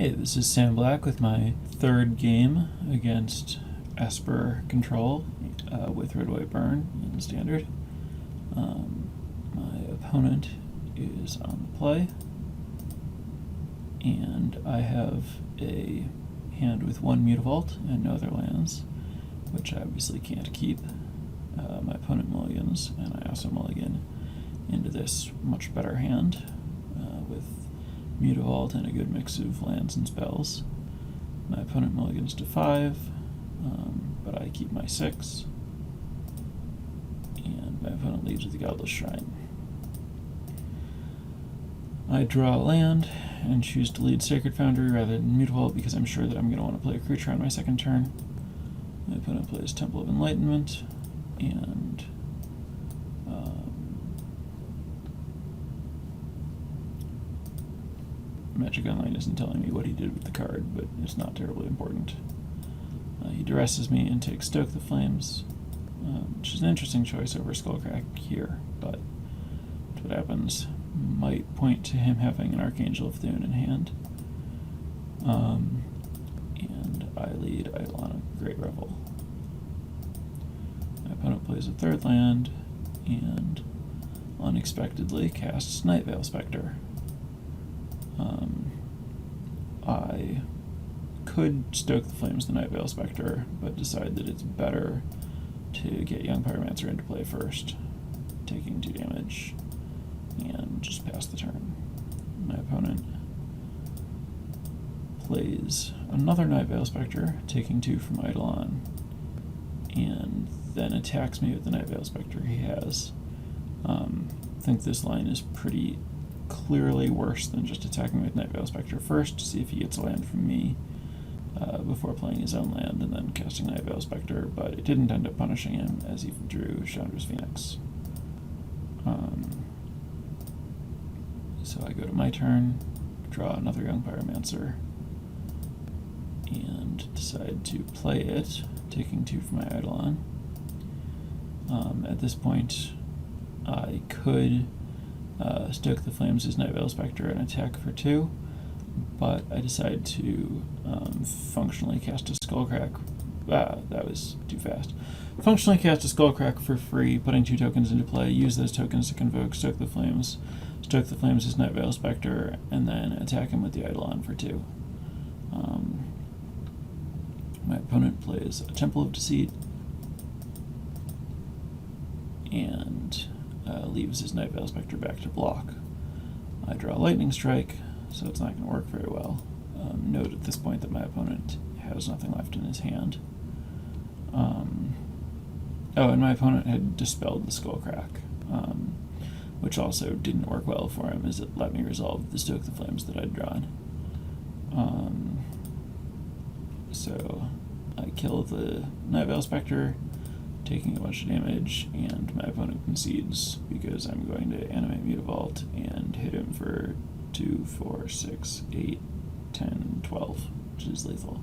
Hey, this is Sam Black with my third game against Esper Control with RWBurn in Standard. My opponent is on the play, and I have a hand with one Mutavault and no other lands, which I obviously can't keep. My opponent mulligans, and I also mulligan into this much better hand with Mutavault and a good mix of lands and spells. My opponent mulligans to 5, but I keep my 6, and my opponent leads with the Godless Shrine. I draw a land and choose to lead Sacred Foundry rather than Mutavault because I'm sure that I'm going to want to play a creature on my second turn. My opponent plays Temple of Enlightenment, and Magic Online isn't telling me what he did with the card, but it's not terribly important. He duresses me and takes Stoke the Flames, which is an interesting choice over Skullcrack here, but what happens might point to him having an Archangel of Thune in hand. And I lead Eidolon of Great Revel. My opponent plays a third land and unexpectedly casts Nightveil Spectre. I could Stoke the Flames the Nightveil Spectre, but decide that it's better to get Young Pyromancer into play first, taking 2 damage, and just pass the turn. My opponent plays another Nightveil Spectre, taking 2 from Eidolon, and then attacks me with the Nightveil Spectre he has. I think this line is pretty clearly worse than just attacking with Nightveil Spectre first to see if he gets a land from me before playing his own land and then casting Nightveil Spectre, but it didn't end up punishing him as he drew Chandra's Phoenix. So I go to my turn, draw another Young Pyromancer, and decide to play it, taking 2 from my Eidolon. At this point, I could Stoke the Flames as Nightveil Spectre and attack for 2, but I decide to functionally cast a Skullcrack. That was too fast. Functionally cast a Skullcrack for free, putting 2 tokens into play, use those tokens to convoke Stoke the Flames as Nightveil Spectre, and then attack him with the Eidolon for 2. My opponent plays a Temple of Deceit, and leaves his Nightveil Spectre back to block. I draw Lightning Strike, so it's not going to work very well. Note at this point that my opponent has nothing left in his hand. And my opponent had dispelled the Skullcrack, which also didn't work well for him, as it let me resolve the Stoke the Flames that I'd drawn. So I kill the Nightveil Spectre, taking a bunch of damage, and my opponent concedes because I'm going to animate Mutavault and hit him for 2, 4, 6, 8, 10, 12, which is lethal.